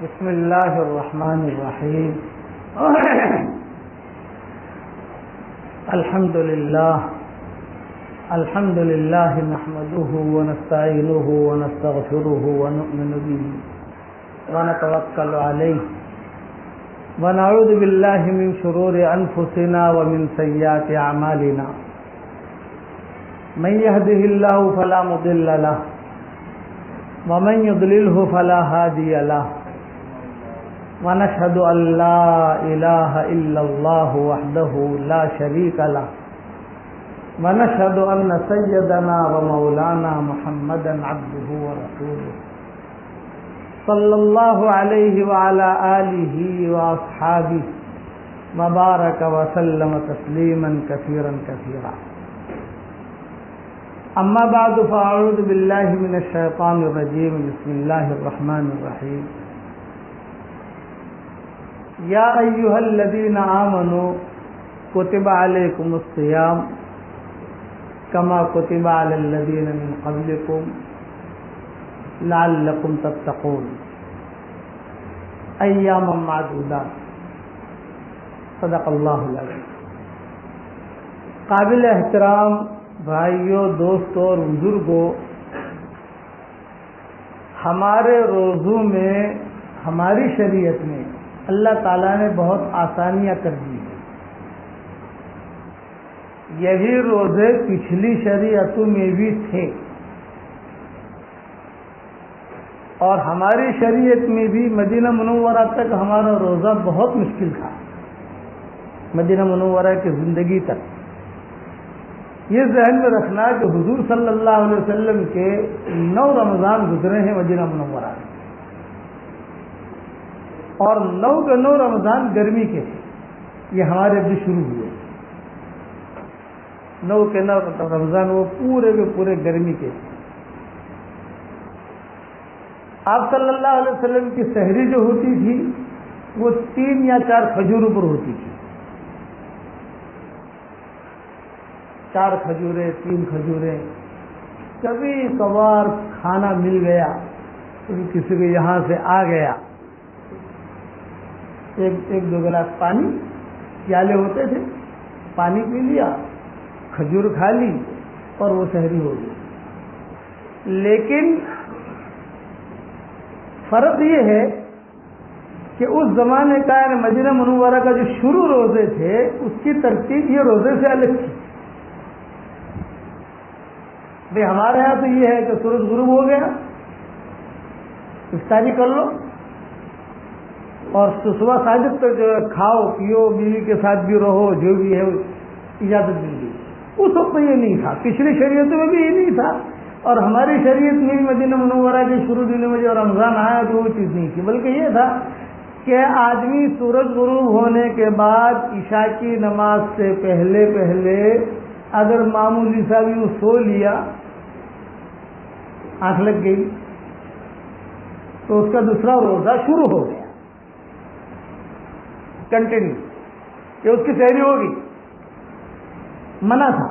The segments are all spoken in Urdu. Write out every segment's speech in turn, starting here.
بسم اللہ الرحمن الرحیم الحمد للہ نحمده ونستعینه ونستغفره ونؤمن به ونتوکل علیہ ونعوذ باللہ من شرور انفسنا ومن سیئات اعمالنا من يهده الله فلا مضل له ومن يضلله فلا هادي له ونشهد أن لا إله إلا الله وحده لا شريك له ونشهد أن سيدنا ومولانا محمدا عبده ورسوله صلى الله عليه وعلى آله وأصحابه وبارك وسلم تسليما كثيرا كثيرا أما بعد فأعوذ بالله من الشيطان الرجيم بسم الله الرحمن الرحيم یا ایھا الذین آمنوا کتب علیکم الصیام کما کتب علی الذین من قبلکم لعلکم تتقون ایاما معدودات صدق اللہ العظیم۔ قابل احترام بھائیوں، دوستوں اور بزرگوں، ہمارے روزوں میں، ہماری شریعت میں اللہ تعالیٰ نے بہت آسانیاں کر دی ہیں۔ یہی روزے پچھلی شریعتوں میں بھی تھے، اور ہماری شریعت میں بھی مدینہ منورہ تک ہمارا روزہ بہت مشکل تھا، مدینہ منورہ کی زندگی تک۔ یہ ذہن میں رکھنا کہ حضور صلی اللہ علیہ وسلم کے 9 رمضان گزرے ہیں مدینہ منورہ میں، اور 9 کے 9 رمضان گرمی کے تھے۔ یہ ہمارے ابھی شروع ہوئے 9 کے 9 رمضان، وہ پورے کے پورے گرمی کے تھے۔ آپ صلی اللہ علیہ وسلم کی سحری جو ہوتی تھی وہ 3 یا 4 کھجوروں پر ہوتی تھی، 4 کھجوریں، 3 کھجوریں۔ کبھی کبھار کھانا مل گیا، کبھی کسی کو یہاں سے آ گیا، ایک 2 گلاس پانی، پیالے ہوتے تھے، پانی پی لیا، کھجور کھا لی، اور وہ سحری ہو گئی۔ لیکن فرق یہ ہے کہ اس زمانے کا یعنی مدینہ منورہ کا جو شروع روزے تھے اس کی ترتیب یہ روزے سے الگ تھی۔ بھئی ہمارے یہاں تو یہ ہے کہ سورج غروب ہو گیا، افطاری کر لو، اور صبح ساجد تک جو کھاؤ پیو، بیوی کے ساتھ بھی رہو، جو بھی ہے اجازت مل گئی۔ اس وقت یہ نہیں تھا، پچھلی شریعتوں میں بھی یہ نہیں تھا، اور ہماری شریعت میں بھی مدینہ منورہ کے شروع دنوں میں جو رمضان آیا تو وہ چیز نہیں تھی، بلکہ یہ تھا کہ آدمی سورج غروب ہونے کے بعد عشاء کی نماز سے پہلے اگر معمولی سا بھی وہ سو لیا، آنکھ لگ گئی، تو اس کا دوسرا روزہ شروع ہو گیا کنٹینیو، کہ اس کی سحری ہوگی۔ منع تھا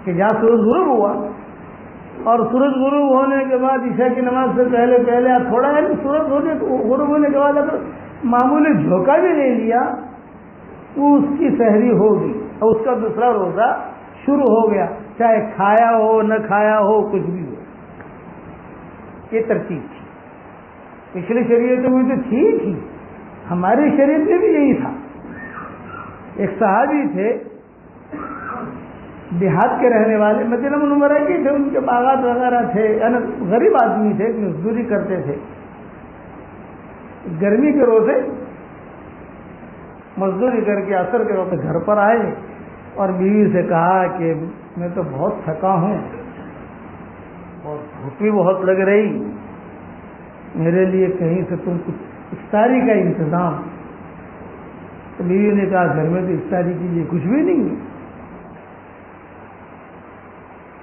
کہ جہاں سورج غروب ہوا اور سورج غروب ہونے کے بعد عشاء کی نماز سے پہلے آپ تھوڑا ہے سورج غروب ہونے کے بعد اگر معمولی جھوکا بھی لے لیا تو اس کی سحری ہوگی اور اس کا دوسرا روزہ شروع ہو گیا، چاہے کھایا ہو نہ کھایا ہو، کچھ بھی ہو۔ یہ ترتیب تھی، پچھلی شریعتوں میں تو تھی، ہماری شریعت میں بھی یہی تھا۔ ایک صحابی تھے، دیہات کے رہنے والے، مدینہ منورہ کے تھے، ان کے باغات وغیرہ تھے، یعنی غریب آدمی تھے، مزدوری کرتے تھے۔ گرمی کے روزے مزدوری کر کے عصر کے وقت گھر پر آئے اور بیوی سے کہا کہ میں تو بہت تھکا ہوں اور بھوک بھی بہت لگ رہی، میرے لیے کہیں سے تم کچھ افطاری کا انتظام۔ تو بیوی نے کہا گھر میں تو افطاری کے لیے کچھ بھی نہیں ہے،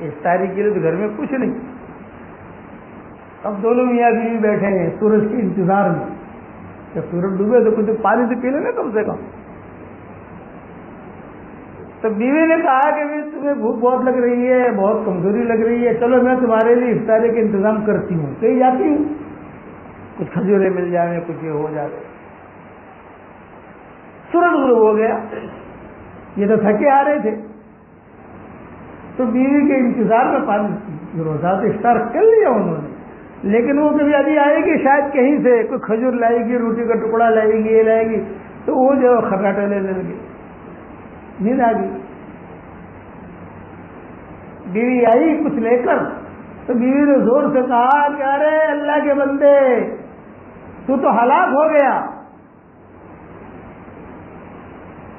افطاری کے لیے تو گھر میں کچھ نہیں۔ اب دونوں میاں بیوی بیٹھے ہیں سورج کے انتظار میں، جب سورج ڈوبے تو کچھ پانی سے پی لینا کم سے کم۔ تو بیوی نے کہا کہ تمہیں بھوک بہت لگ رہی ہے، بہت کمزوری لگ رہی ہے، چلو میں تمہارے لیے افطاری کا انتظام کرتی ہوں، کہیں جاتی ہوں۔ کچھ کھجورے مل جائیں، کچھ یہ ہو جائے. سورج غروب ہو گیا، یہ تو تھکے آ رہے تھے، تو بیوی کے انتظار میں پانی روزہ تو افطار کر لیا انہوں نے، لیکن وہ کبھی ابھی آئے گی شاید کہیں سے کوئی کھجور لائے گی، روٹی کا ٹکڑا لائے گی، یہ لائے گی، تو وہ جو خراٹے لینے لگے، نیند آ گئی. بیوی آئی کچھ لے کر، تو بیوی نے زور سے کہا کہ ارے اللہ کے بندے تو ہلاک ہو گیا،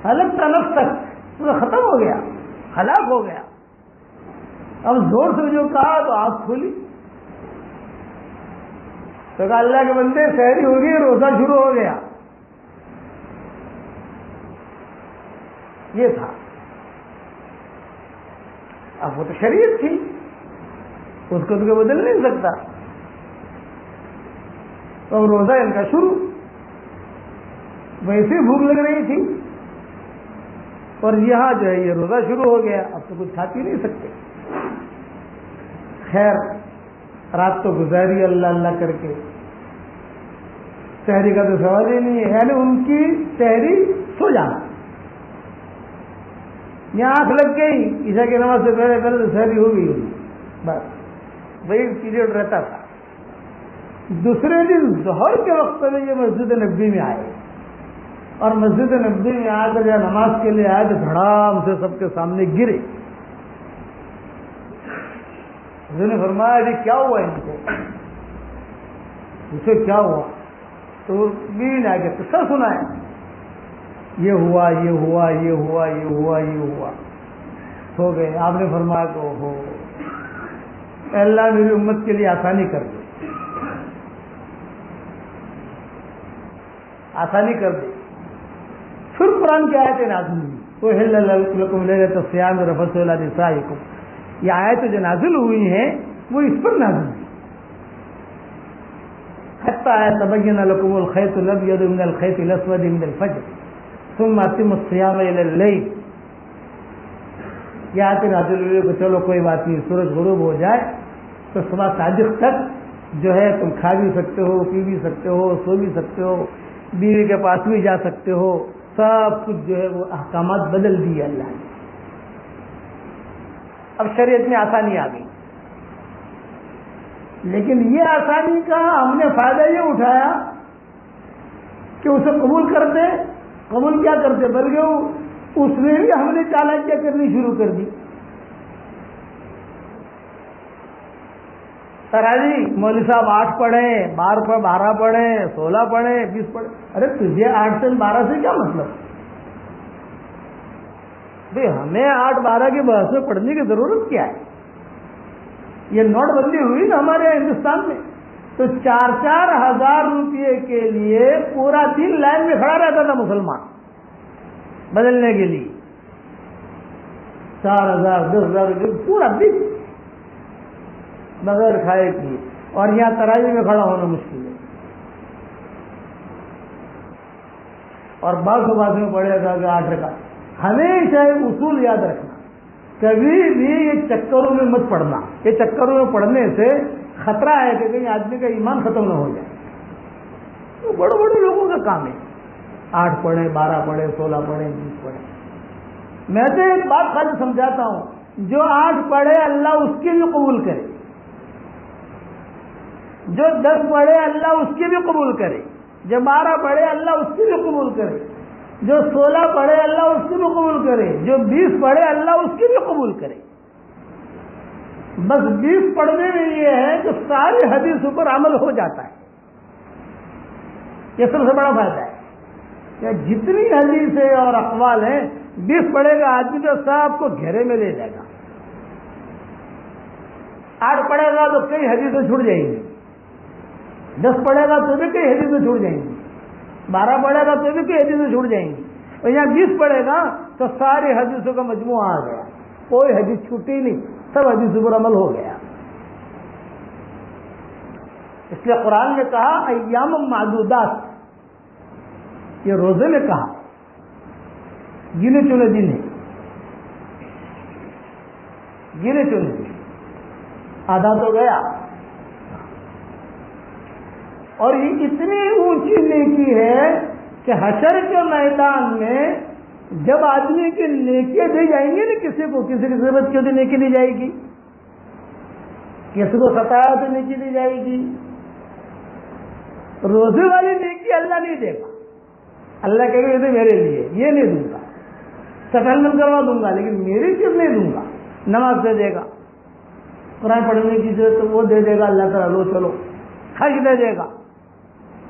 ہلکتا نفسک، تو ختم ہو گیا، ہلاک ہو گیا. اب زور سے جو کہا تو آنکھ کھولی، تو کہا اللہ کے بندے سحری ہو گئی، روزہ شروع ہو گیا. یہ تھا. اب وہ تو شریعت تھی، اس کو تو بدل نہیں سکتا. تو اب روزہ ان کا شروع، ویسے بھوک لگ رہی تھی اور یہاں جو ہے یہ روزہ شروع ہو گیا، اب تو کچھ کھا پی نہیں سکتے. خیر رات تو گزاری اللہ اللہ کر کے، سحری کا تو سوال ہی نہیں ہے، یعنی ان کی سحری سو جانا. یہاں آنکھ لگ گئی عشاء کی نماز سے پہلے تو سحری ہو گئی، بس وہی پیریڈ رہتا تھا. دوسرے دن ظہر کے وقت میں یہ مسجد نبوی میں آئے، اور مسجد نبوی میں آ کر جب نماز کے لیے آئے تو دھڑام سے سب کے سامنے گرے. حضور نے فرمایا کہ کیا ہوا ان کو، اسے کیا ہوا؟ تو بیوی نے آگے قصہ سنایا، یہ ہوا یہ ہوا یہ ہوا یہ ہوا یہ ہوا. سو گئے. آپ نے فرمایا کہ اوہو اللہ میری امت کے لیے آسانی کر دے، آسانی کر دے. پھر قرآن کی آیتیں نازل ہوئی، احل لکم لیلۃ الصیام الرفث الی نسائکم. یہ آیتیں جو نازل ہوئی ہیں وہ اس پر نازل ہوئی. حتی یتبین لکم الخیط الابیض من الخیط الاسود من الفجر ثم اتموا الصیام الی اللیل. یہ آیتیں نازل ہوئی کہ چلو کوئی بات نہیں، سورج غروب ہو جائے تو صبح صادق تک جو ہے تم کھا بھی سکتے ہو، پی بھی سکتے ہو، سو بھی سکتے ہو، بیوی کے پاس بھی جا سکتے ہو. سب کچھ جو ہے وہ احکامات بدل دیے اللہ نے. اب شریعت میں آسانی آ گئی، لیکن یہ آسانی کا ہم نے فائدہ یہ اٹھایا کہ اسے قبول کرتے. قبول کیا کرتے بلکہ اس میں بھی ہم نے چالاکیاں کرنی شروع کر دی. سراجی مولوی صاحب 8 پڑھیں، 12 پڑھیں، 16 پڑھیں، 20 پڑھیں. ارے تجھے 8 سے 12 سے کیا مطلب؟ بھائی ہمیں 8 12 کی بحث میں پڑھنے کی ضرورت کیا ہے؟ یہ نوٹ بندی ہوئی نا ہمارے ہندوستان میں، تو 4-4 ہزار روپئے کے لیے پورا دن لائن میں کھڑا رہتا تھا مسلمان بدلنے کے لیے. 4,000 10,000 روپئے پورا دن بغیر کھائے پیے، اور یہاں تراویح میں کھڑا ہونا مشکل ہے. اور بعض میں پڑے گا کہ 8 رکعت. ہمیشہ ایک اصول یاد رکھنا، کبھی بھی یہ چکروں میں مت پڑنا. یہ چکروں میں پڑھنے سے خطرہ ہے کہ کہیں آدمی کا ایمان ختم نہ ہو جائے. تو بڑے بڑے لوگوں کا کام ہے 8 پڑھیں، 12 پڑھیں، 16 پڑھیں، 20 پڑھیں. میں تو ایک بات خالی سمجھاتا ہوں، جو 8 پڑھے اللہ اس کی بھی قبول کرے، جو 10 پڑھے اللہ اس کی بھی قبول کرے، جو 12 پڑھے اللہ اس کی بھی قبول کرے، جو 16 پڑھے اللہ اس کی بھی قبول کرے، جو 20 پڑھے اللہ اس کی بھی قبول کرے. بس 20 پڑھنے میں یہ ہے کہ ساری حدیثوں پر عمل ہو جاتا ہے. یہ سب سے بڑا فائدہ ہے کہ جتنی حدیثیں اور اقوال ہیں 20 پڑھے گا آدمی تو سب کو گھیرے میں لے جائے گا. 8 پڑھے گا تو کئی حدیثیں چھوٹ جائیں گی، 10 پڑھے گا تو بھی کئی حدیثیں چھوٹ جائیں گی، 12 پڑھے گا تو بھی کئی حدیثیں چھوٹ جائیں گی، اور یہاں 20 پڑھے گا تو ساری حدیثوں کا مجموعہ آ گیا، کوئی حدیث چھوٹی نہیں، سب حدیثوں پر عمل ہو گیا. اس لیے قرآن نے کہا ایام معدودات، یہ روزے میں کہا گنے چنے دن ہے، گنے چنے دن. آدھا تو گیا. اور یہ اتنی اونچی نیکی ہے کہ حشر کے میدان میں جب آدمی کی نیکیاں دی جائیں گی نا، کسی کو کسی کی ضرورت کی ہوتی نیکی دی جائے گی، کسی کو ستایا تو نیکی دی جائے گی. روزے والی نیکی اللہ نہیں دے گا. اللہ کہے گا یہ تو میرے لیے، یہ نہیں دوں گا، سیٹلمنٹ کروا دوں گا لیکن میری چیز نہیں دوں گا. نماز دے دے گا، قرآن پڑھنے کی ضرورت تو وہ دے دے گا اللہ تعالیٰ، لو چلو. حج دے دے گا،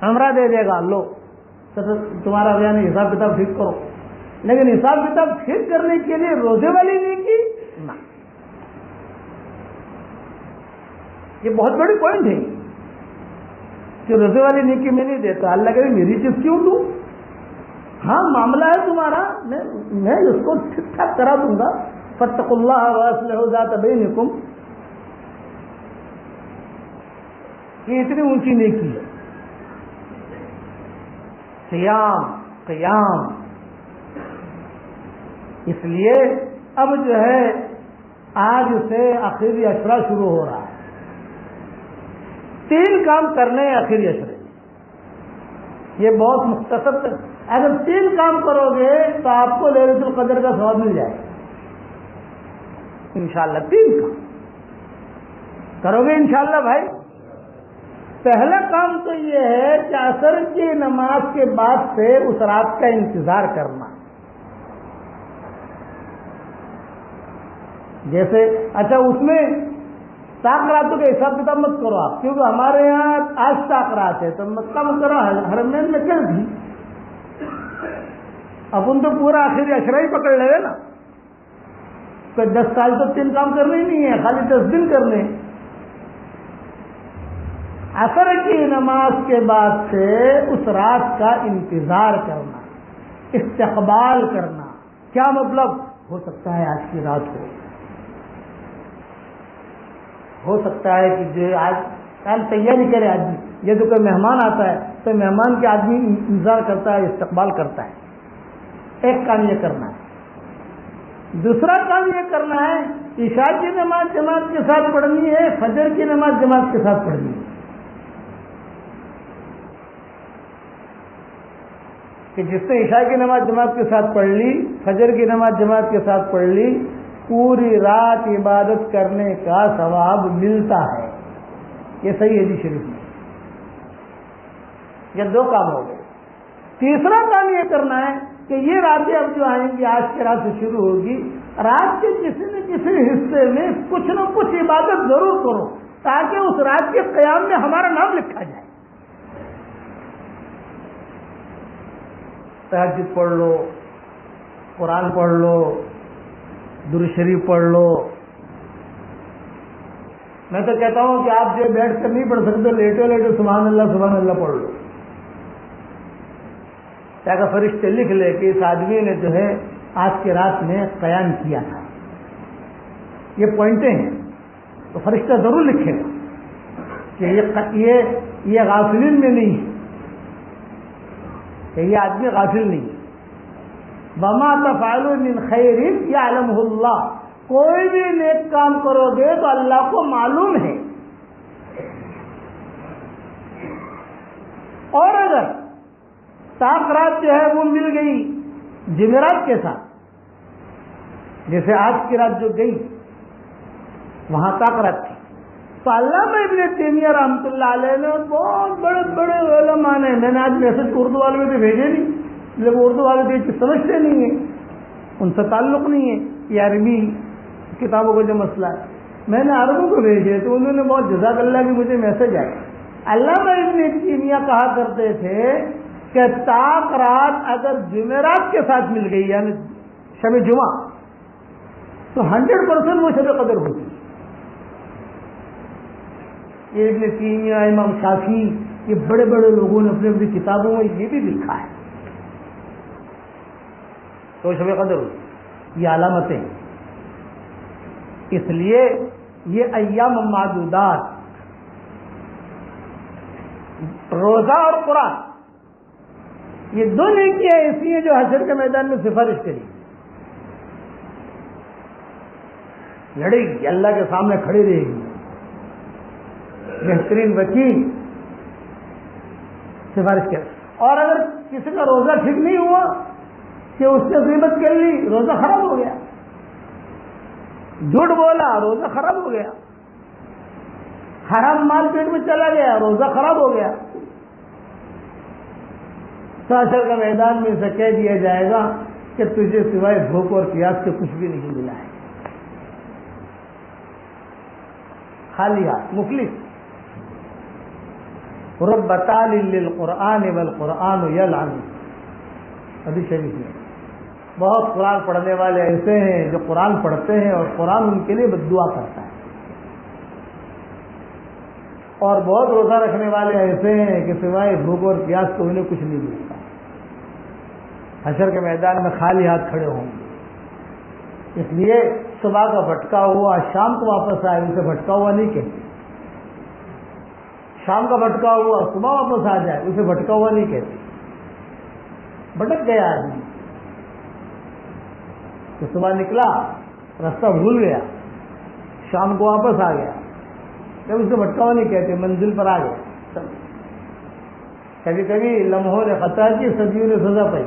عمرہ دے دے گا، لو تمہارا بیان حساب کتاب ٹھیک کرو. لیکن حساب کتاب ٹھیک کرنے کے لیے روزے والی نیکی نہ. یہ بہت بڑی پوائنٹ ہے کہ روزے والی نیکی میں نہیں دیتا. اللہ کہے میری چیز کیوں دوں؟ ہاں معاملہ ہے تمہارا، میں اس کو ٹھیک ٹھاک کرا دوں گا. فاتقوا اللہ واصلحوا ذات بینکم. یہ اتنی اونچی نیکی ہے. قیام. اس لیے اب جو ہے آج سے آخری اشرا شروع ہو رہا ہے. 3 کام کرنے ہیں آخری اشرے. یہ بہت مختصر، اگر 3 کام کرو گے تو آپ کو لیلۃ القدر کا ثواب مل جائے گا انشاءاللہ. 3 کام کرو گے انشاءاللہ بھائی. پہلا کام تو یہ ہے کہ عصر کی نماز کے بعد سے اس رات کا انتظار کرنا. جیسے اچھا اس میں ساک راتوں کا حساب کتاب مت کرو آپ، کیونکہ ہمارے یہاں آج ساک رات ہے تو مکہ مکرمہ حرمین میں کل تھی. اپن تو پورا آخری اشرا ہی پکڑ لے نا. کوئی 10 سال تو 3 کام کرنے ہی نہیں ہے، خالی 10 دن کرنے. عصر کی نماز کے بعد سے اس رات کا انتظار کرنا، استقبال کرنا. کیا مطلب؟ ہو سکتا ہے آج کی رات ہو سکتا ہے کہ جو آج تیاری کرے آدمی. یہ تو کوئی مہمان آتا ہے تو مہمان کے آدمی انتظار کرتا ہے، استقبال کرتا ہے. ایک کام یہ کرنا ہے. دوسرا کام یہ کرنا ہے عشاء کی نماز جماعت کے ساتھ پڑھنی ہے، فجر کی نماز جماعت کے ساتھ پڑھنی ہے. کہ جس نے عشاء کی نماز جماعت کے ساتھ پڑھ لی، فجر کی نماز جماعت کے ساتھ پڑھ لی، پوری رات عبادت کرنے کا ثواب ملتا ہے. یہ صحیح حدیث شریف میں. یہ 2 کام ہو گئے. تیسرا کام یہ کرنا ہے کہ یہ راتیں اب جو آئیں گی، آج کی رات سے شروع ہوگی، رات کے کسی نہ کسی حصے میں کچھ نہ کچھ عبادت ضرور کرو تاکہ اس رات کے قیام میں ہمارا نام لکھا جائے. تہجد پڑھ لو، قرآن پڑھ لو، درود شریف پڑھ لو. میں تو کہتا ہوں کہ آپ جو بیٹھ کر نہیں پڑھ سکتے، لیٹے لیٹے سبحان اللہ پڑھ لو. تاکہ فرشتے لکھ لے کہ اس آدمی نے جو ہے آج کی رات میں قیام کیا تھا. یہ پوائنٹیں ہیں تو فرشتہ ضرور لکھے گا کہ یہ غافلین میں نہیں ہے، کہ یہ آدمی غافل نہیں. وما تفعلوا من خیر یعلمہ اللہ. کوئی بھی نیک کام کرو گے تو اللہ کو معلوم ہے. اور اگر ساک رات جو ہے وہ مل گئی جمعرات کے ساتھ، جیسے آج کی رات جو گئی وہاں ساک رات تھی، تو علامہ ابن تیمیہ رحمۃ اللہ علیہ نے بہت بڑے بڑے علماء نے، میں نے آج میسج اردو والے میں تو بھیجے نہیں، لیکن اردو والے تو یہ سمجھتے نہیں ہیں، ان سے تعلق نہیں ہے. یہ عربی کتابوں کا جو مسئلہ ہے، میں نے عربوں کو بھیجے تو انہوں نے بہت جزاک اللہ کی مجھے میسج آئے. علامہ ابن تیمیہ کہا کرتے تھے کہ ساک رات اگر جمعرات کے ساتھ مل گئی یعنی شب جمعہ تو 100% وہ شب قدر ہوتی. یہ ابن تیمیہ، امام شافعی، یہ بڑے بڑے لوگوں نے اپنی اپنی کتابوں میں یہ بھی لکھا ہے تو شب قدر ہوتی. یہ علامتیں. اس لیے یہ ایام معدودات، روزہ اور قرآن، یہ 2 نیکیاں ایسی ہیں جو حشر کے میدان میں سفارش کری، لڑے گی، اللہ کے سامنے کھڑی رہے گی. بہترین وکیل سفارش کر. اور اگر کسی کا روزہ ٹھیک نہیں ہوا کہ اس نے غیبت کر لی, روزہ خراب ہو گیا. جھوٹ بولا, روزہ خراب ہو گیا. حرام مال پیٹ میں چلا گیا, روزہ خراب ہو گیا. تو حشر کا میدان میں اسے کہہ دیا جائے گا کہ تجھے سوائے بھوک اور پیاس کے کچھ بھی نہیں ملا ہے, خالی ہاتھ, مفلس. رب تال للقرآن والقرآن یلعن. حدیث شریف میں بہت قرآن پڑھنے والے ایسے ہیں جو قرآن پڑھتے ہیں اور قرآن ان کے لیے بد دعا کرتا ہے, اور بہت روزہ رکھنے والے ایسے ہیں کہ سوائے بھوک اور پیاس کو انہیں کچھ نہیں ملتا. حشر کے میدان میں خالی ہاتھ کھڑے ہوں گے. اس لیے صبح کا بھٹکا ہوا شام کو واپس آئے اسے بھٹکا ہوا نہیں کہتے. شام کا بھٹکا ہوا صبح واپس آ جائے اسے بھٹکا ہوا نہیں کہتے. بھٹک گیا آدمی تو صبح نکلا راستہ بھول گیا, شام کو واپس آ گیا, جب اسے بھٹکا ہوا نہیں کہتے, منزل پر آ گیا. کبھی کبھی لمحوں نے خطا کی, صدیوں نے سزا پائی.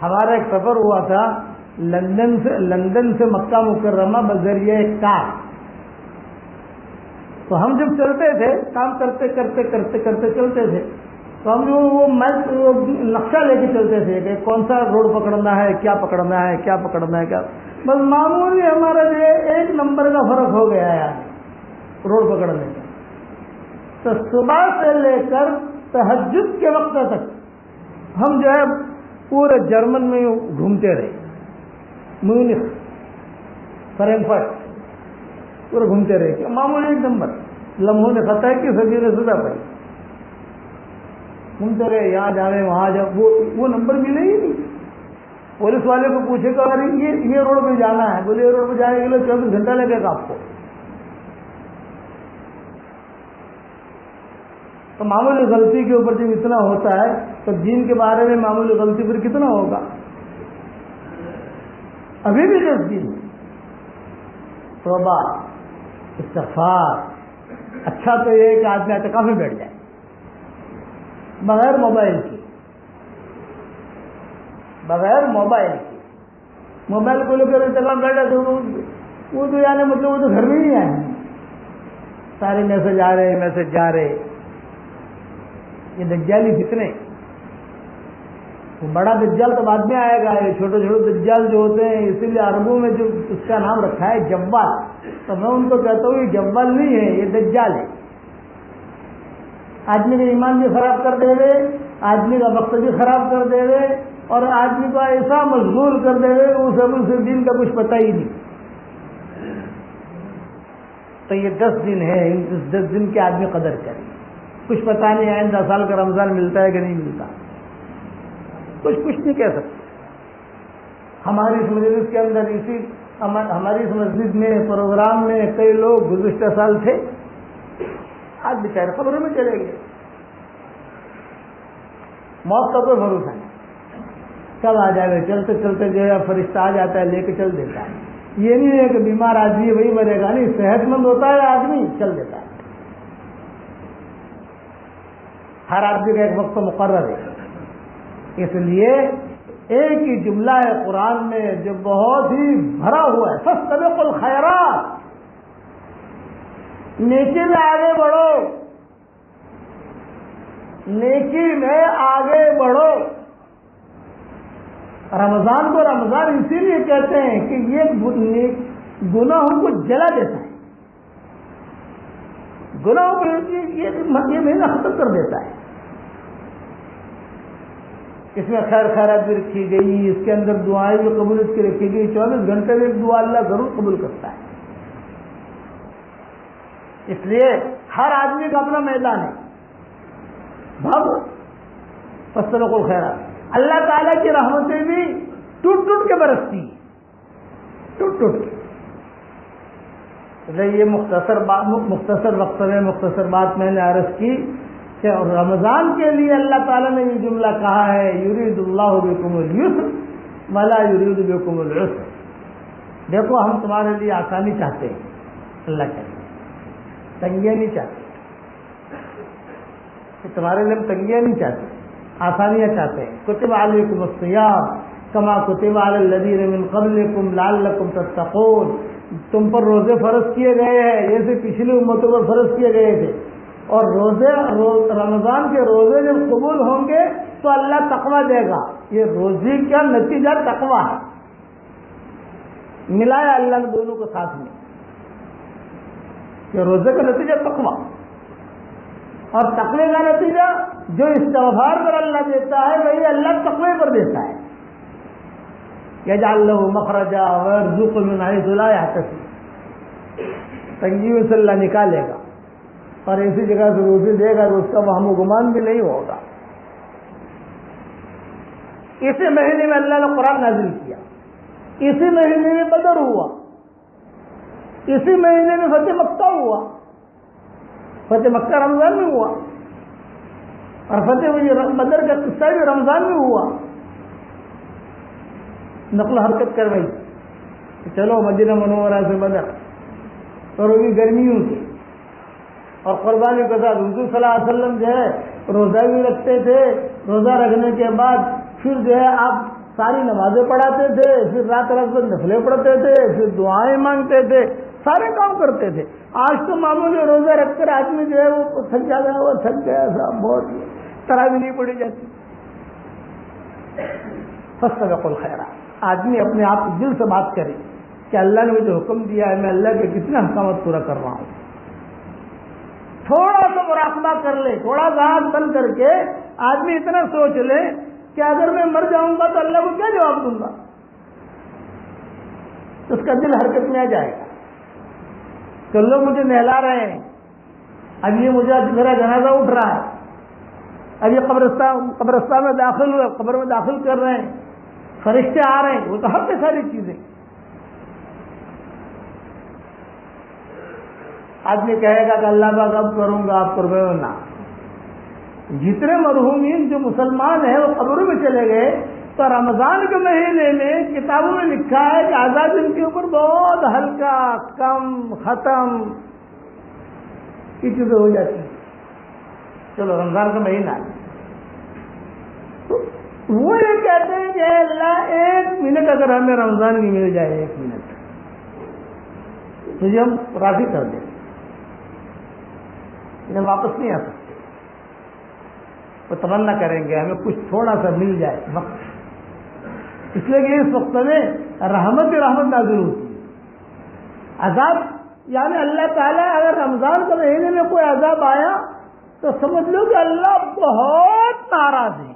ہمارا ایک سفر ہوا تھا لندن سے مکہ مکرمہ بذریعہ کار. تو ہم جب چلتے تھے, کام کرتے کرتے کرتے کرتے چلتے تھے, تو ہم وہ نقشہ لے کے چلتے تھے کہ کون سا روڈ پکڑنا ہے, کیا پکڑنا ہے, کیا پکڑنا ہے, کیا. بس معمولی ہمارا جو ہے 1 نمبر کا فرق ہو گیا ہے روڈ پکڑنے کا. تو صبح سے لے کر تہجد کے وقت تک ہم جو ہے پورے جرمن میں گھومتے رہے, میونخ, فرینکفرٹ, پورے گھومتے رہے. کہ معمولی 1 نمبر, لمحوں نے خطا کی, صدیوں نے سزا پائی. گھومتے رہے, یہاں جانے وہاں جا, وہ نمبر ملے ہی نہیں. پولیس والے کو پوچھے کہ اگر یہ روڈ پہ جانا ہے, بولے یہ روڈ پہ جانے کے لیے 24 گھنٹہ لگے گا آپ کو. تو معمولی غلطی کے اوپر جب اتنا ہوتا ہے تو دین کے بارے میں معمولی غلطی پر کتنا ہوگا. ابھی بھی 10 دن توبہ, استغفار. اچھا تو یہ ہے کہ آدمی اعتکاف میں بیٹھ جائے بغیر موبائل کی, بغیر موبائل کی. موبائل کو لے کر اعتکاف بیٹھا تو وہ تو یعنی مطلب وہ تو گھر میں نہیں آئے, سارے میسج آ رہے, میسج جا رہے. یہ دجالی فتنے. وہ بڑا دجال تو بعد میں آئے گا, یہ چھوٹے چھوٹے دجال جو ہوتے ہیں, اسی لیے عربوں میں جو اس کا نام رکھا ہے جوال, تو میں ان کو کہتا ہوں یہ جوال نہیں ہے, یہ دجال ہے. آدمی کا ایمان بھی خراب کر دے گے, آدمی کا وقت بھی خراب کر دے گے, اور آدمی کو ایسا مشغول کر دے گے اسے دین کا کچھ پتہ ہی نہیں. تو یہ 10 دن ہے, اس 10 دن کی آدمی قدر کرے. کچھ پتہ نہیں آئندہ سال کا رمضان ملتا ہے کہ نہیں ملتا, کچھ نہیں کہہ سکتے. ہماری اس مجلس کے اندر ہماری اس مسجد میں پروگرام میں کئی لوگ گزشتہ سال تھے, آج بیچارے خبروں میں چلے گئے. موت کا کوئی بھروسہ نہیں, کب آ جائے گا. چلتے چلتے جو ہے فرشتہ آ جاتا ہے, لے کے چل دیتا ہے. یہ نہیں ہے کہ بیمار آدمی وہی مرے گا, نہیں, صحت مند ہوتا ہے آدمی چل دیتا ہے. ہر آدمی کا ایک وقت مقرر ہے. اس لیے ایک ہی جملہ ہے قرآن میں جو بہت ہی بھرا ہوا ہے, فاستبقوا الخیرات, نیکی میں آگے بڑھو, نیکی میں آگے بڑھو. رمضان کو رمضان اسی لیے کہتے ہیں کہ یہ گناہوں کو جلا دیتا ہے, گناہوں کو یہ مہینہ ختم کر دیتا ہے. اس میں خیر خیرات بھی رکھی گئی, اس کے اندر دعائیں بھی قبولیت کی رکھی گئی. 24 گھنٹے میں ایک دعا اللہ ضرور قبول کرتا ہے. اس لیے ہر آدمی کا اپنا میدان ہے, بھاگو, فاستبقوا الخیرات. اللہ تعالیٰ کی رحمتیں بھی ٹوٹ ٹوٹ کے برستی, ٹوٹ ٹوٹ کے. یہ مختصر وقت میں مختصر بات میں نے عرض کی کہ رمضان کے لیے اللہ تعالیٰ نے یہ جملہ کہا ہے, یرید اللہ بکم اليسر ولا یرید بکم العسر. دیکھو ہم تمہارے لیے آسانی چاہتے ہیں, اللہ کہتے ہیں, تنگیاں نہیں چاہتے. کہ تمہارے لیے ہم تنگیاں نہیں چاہتے، آسانیاں چاہتے ہیں. کتب علیکم الصیام کما کتب علی الذین من قبلکم لعلکم تتقون، تم پر روزے فرض کیے گئے ہیں جیسے پچھلی امتوں پر فرض کیے گئے تھے، اور رمضان کے روزے جب قبول ہوں گے تو اللہ تقویٰ دے گا. یہ روزے کا نتیجہ تقویٰ ہے، ملایا اللہ نے دونوں کو ساتھ میں، کہ روزے کا نتیجہ تقویٰ، اور تقوی کا نتیجہ جو استغفار پر اللہ دیتا ہے وہی اللہ تقوی پر دیتا ہے. یجعل له مخرجا ويرزقه من حيث لا يحتسب، تنگیوں سے اللہ نکالے گا اور ایسی جگہ سے روزی دے گا تو اس کا وہم و گمان بھی نہیں ہوگا. اسی مہینے میں اللہ نے قرآن نازل کیا، اسی مہینے میں بدر ہوا، اسی مہینے میں فتح مکہ ہوا. فتح مکہ رمضان میں ہوا، اور فتح بدر کا قصہ بھی رمضان میں ہوا. نقل حرکت کر رہی کہ چلو مدینہ منورہ سے بدر، اور وہ بھی گرمیوں سے، اور قربانی کے ساتھ حضور صلی اللہ علیہ وسلم جو ہے روزہ بھی رکھتے تھے. روزہ رکھنے کے بعد پھر جو ہے آپ ساری نمازیں پڑھاتے تھے، پھر رات رات میں نفلیں پڑھتے تھے، پھر دعائیں مانگتے تھے، سارے کام کرتے تھے. آج تو معمولی روزہ رکھ کر آدمی جو ہے وہ تھک جاتا ہے، وہ تھک گیا صاحب، بہت تراویح نہیں پڑھی جاتی. فاستبقوا الخیرات، آدمی اپنے آپ دل سے بات کرے کہ اللہ نے مجھے حکم دیا ہے، میں اللہ کے کتنے احکامات پورا کر رہا ہوں. تھوڑا سا مراقبہ کر لے، تھوڑا سا ہاتھ بند کر کے آدمی اتنا سوچ لے کہ اگر میں مر جاؤں گا تو اللہ کو کیا جواب دوں گا. اس کا دل حرکت میں آ جائے گا کہ لوگ مجھے نہلا رہے ہیں، اب یہ مجھے میرا جنازہ اٹھ رہا ہے، اب یہ قبرستان میں داخل ہوئے، قبر میں داخل کر رہے ہیں، فرشتے آ رہے ہیں، وہ تو ہر ساری چیزیں. آدمی کہے گا کہ اللہ پاک اب کروں گا، آپ کر گئے نہ. جتنے مرحومین جو مسلمان ہیں وہ قبروں میں چلے گئے، تو رمضان کے مہینے میں کتابوں میں لکھا ہے کہ عذاب ان کے اوپر بہت ہلکا، کم، ختم کی چیزیں ہو جاتی ہیں. چلو رمضان کا مہینہ ہے تو وہ یہ کہتے ہیں کہ اللہ 1 منٹ اگر ہمیں رمضان کی مل جائے، 1 منٹ تجھے ہم راضی کر دیں، انہیں واپس نہیں آ سکتے. وہ تمنا کریں گے ہمیں کچھ تھوڑا سا مل جائے وقت، اس لیے کہ اس وقت میں رحمت نازل ہوتی ہے. عذاب یعنی اللہ تعالیٰ اگر رمضان کے مہینے میں کوئی عذاب آیا تو سمجھ لو کہ اللہ بہت ناراض ہے.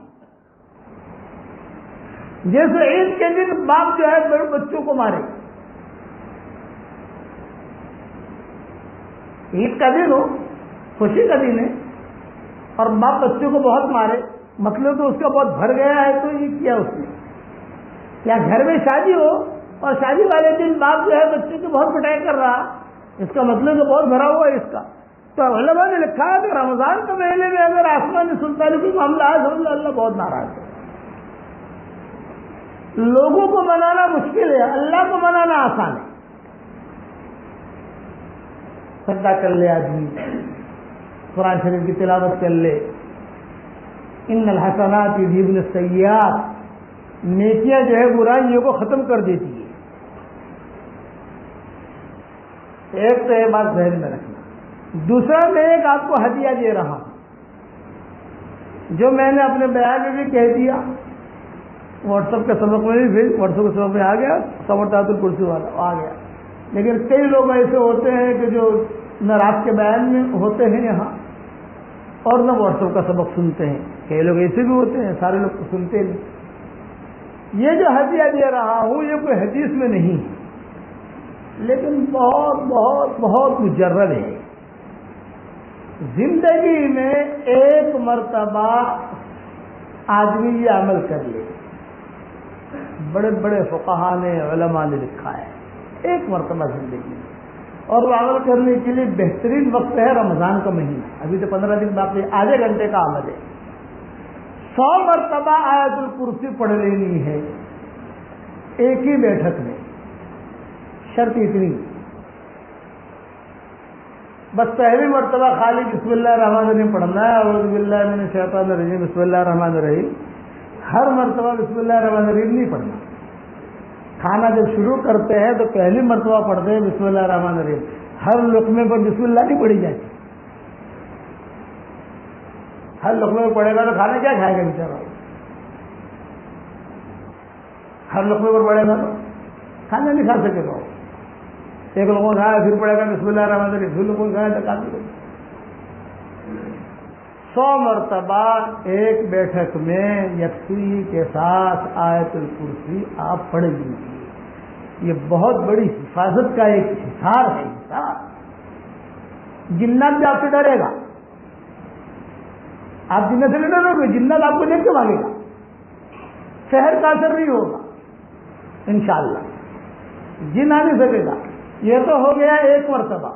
جیسے عید کے دن باپ جو ہے بڑے بچوں کو مارے، عید کا دن ہو، خوشی کا دن ہے، اور باپ بچوں کو بہت مارے، مطلب تو اس کا بہت بھر گیا ہے. تو یہ کیا اس نے، کیا گھر میں شادی ہو اور شادی والے دن باپ جو ہے بچوں کی بہت پٹائی کر رہا، اس کا مطلب تو بہت بھرا ہوا ہے اس کا. تو علماء نے لکھا ہے کہ رمضان کے مہینے میں اگر آسمانی سلطانی کوئی معاملہ ہے سمجھ لو اللہ بہت ناراض ہے. لوگوں کو منانا مشکل ہے، اللہ کو منانا آسان ہے. صدقہ کر لے آدمی، قرآن شریف کی تلاوت کر لے. ان الحسنات یذھبن السیئات، نیکیاں جو ہے برائیوں کو ختم کر دیتی ہے. ایک تو یہ بات ذہن میں رکھنا. دوسرا میں ایک آپ کو ہدیہ دے رہا ہوں جو میں نے اپنے بیان میں بھی کہہ دیا، واٹس ایپ کے سبق میں بھی واٹس ایپ کے سبق میں آ گیا، سمرتات الکرسی والا آ گیا. لیکن کئی لوگ ایسے ہوتے ہیں کہ جو نہ رات کے بیان میں ہوتے ہیں یہاں اور نہ واٹس ایپ کا سبق سنتے ہیں. کئی لوگ ایسے بھی ہوتے ہیں، سارے لوگ سنتے نہیں. یہ جو ہدیہ دے رہا ہوں یہ کوئی حدیث میں نہیں ہے، لیکن بہت بہت بہت مجرد ہے. زندگی میں ایک مرتبہ آدمی یہ عمل کر لے. بڑے بڑے فقہاء نے، علماء نے لکھا ہے ایک مرتبہ زندگی میں، اور وہ عمل کرنے کے لیے بہترین وقت ہے رمضان کا مہینہ. ابھی تو 15 دن باقی، آدھے گھنٹے کا عمل ہے. 100 مرتبہ آیت الکرسی پڑھ لینی ہے ایک ہی بیٹھک میں. شرط اتنی بس پہلی مرتبہ خالی بسم اللہ الرحمن الرحیم پڑھنا ہے، اعوذ باللہ من الشیطان الرجیم بسم اللہ الرحمن الرحیم. ہر مرتبہ بسم اللہ الرحمن الرحیم نہیں پڑھنا. کھانا جب شروع کرتے ہیں تو پہلی مرتبہ پڑھتے ہیں بسم اللہ الرحمن الرحیم. ہر لقمے پر بسم اللہ نہیں پڑھی جاتی. ہر لقمے پر پڑھے گا تو کھانا کیا کھائے گا بیچارہ؟ ہر لقمے پر پڑھے گا تو کھانا نہیں کھا سکے گا. ایک لوگوں نے کھایا پھر پڑے گا بسم اللہ الرحمن الرحیم، پھر لوگوں نے کھایا تو کھا سکے. 100 مرتبہ ایک بیٹھک میں یکسوئی کے ساتھ آیت الکرسی آپ پڑھ لیجیے. یہ بہت بڑی حفاظت کا ایک حصار ہے. حصار جنات بھی آپ سے ڈرے گا. آپ جنت سے نہیں ڈرو گے، جنات آپ کو دیکھ کے مانگے گا. شہر کا اثر نہیں ہوگا انشاءاللہ. جن آ نہیں سکے گا. یہ تو ہو گیا ایک مرتبہ.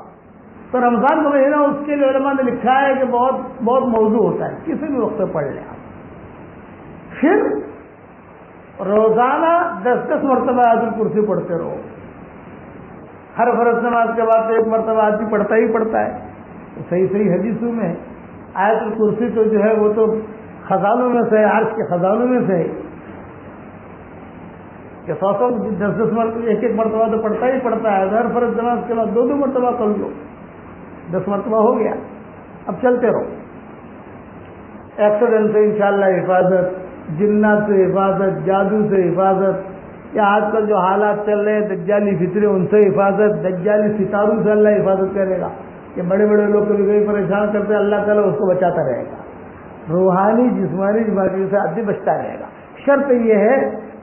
تو رمضان کا مہینہ اس کے لیے علماء نے لکھا ہے کہ بہت بہت موضوع ہوتا ہے، کسی بھی وقت پڑھ لیں آپ. پھر روزانہ 10 مرتبہ آیت الکرسی پڑھتے رہو. ہر فرض نماز کے بعد ایک مرتبہ آدمی پڑھتا ہی پڑھتا ہے. صحیح حدیثوں میں آیت الکرسی تو جو ہے وہ تو خزانوں میں سے ہے، عرش کے خزانوں میں سے ہے کہ 100 10 مرتبہ ایک مرتبہ تو پڑھتا ہی پڑھتا ہے. ہر فرض نماز کے بعد 2 مرتبہ کر لو، 10 مرتبہ ہو گیا. اب چلتے رہو. ایکسیڈنٹ سے انشاءاللہ حفاظت، جنات سے حفاظت، جادو سے حفاظت، یا آج کل جو حالات چل رہے ہیں دجالی فطرے ان سے حفاظت، دجالی ستاروں سے اللہ حفاظت کرے گا. کہ بڑے بڑے لوگ کبھی کبھی پریشان کرتے ہیں، اللہ تعالیٰ اس کو بچاتا رہے گا. روحانی جسمانی بیماریوں سے آدمی بچتا رہے گا. شرط یہ ہے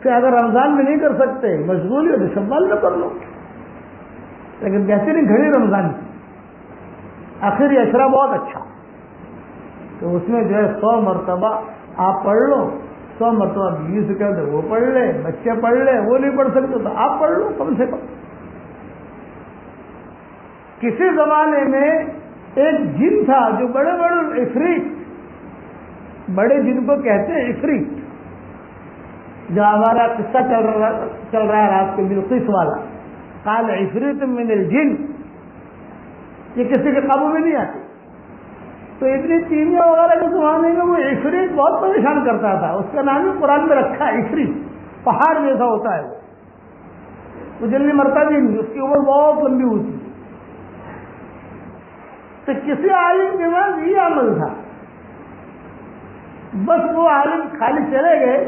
کہ اگر رمضان میں نہیں کر سکتے، مشغول ہو تو شوال میں کر لو. لیکن بہترین گھڑی رمضان کی آخری اشرا بہت اچھا، تو اس میں جو ہے 100 مرتبہ آپ پڑھ لو. 100 مرتبہ بیوی سے کہتے وہ پڑھ لے، بچے پڑھ لے، وہ نہیں پڑھ سکتے تو آپ پڑھ لو کم سے کم. کسی زمانے میں ایک جن تھا جو بڑے بڑے عفریت، بڑے جن کو کہتے ہیں عفریت، جو ہمارا قصہ چل رہا ہے رات کے بلقیس والا. قال عفریت من الجن، یہ کسی کے قابو میں نہیں آتی. تو اتنی چینیاں وغیرہ کے زمانے میں وہ عفریت بہت پریشان کرتا تھا. اس کا نام ہی قرآن میں رکھا ہے عفریت. پہاڑ جیسا ہوتا ہے وہ جلدی مرتا بھی نہیں، اس کی عمر بہت لمبی ہوتی ہے. تو کسی عالم کے پاس یہ عمل تھا. بس وہ عالم خالی چلے گئے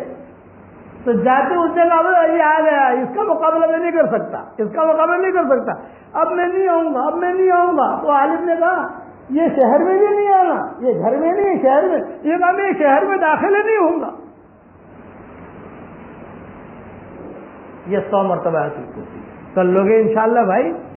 تو جاتے اس نے کہا یہ آ گیا، اس کا مقابلہ میں نہیں کر سکتا، اس کا مقابلہ نہیں کر سکتا، اب میں نہیں آؤں گا، اب میں نہیں آؤں گا. تو عالم نے کہا یہ شہر میں بھی نہیں آنا، یہ گھر میں نہیں، شہر میں. یہ کہا میں شہر میں داخل ہی نہیں ہوں گا. یہ 100 مرتبہ کر لو گے انشاءاللہ بھائی.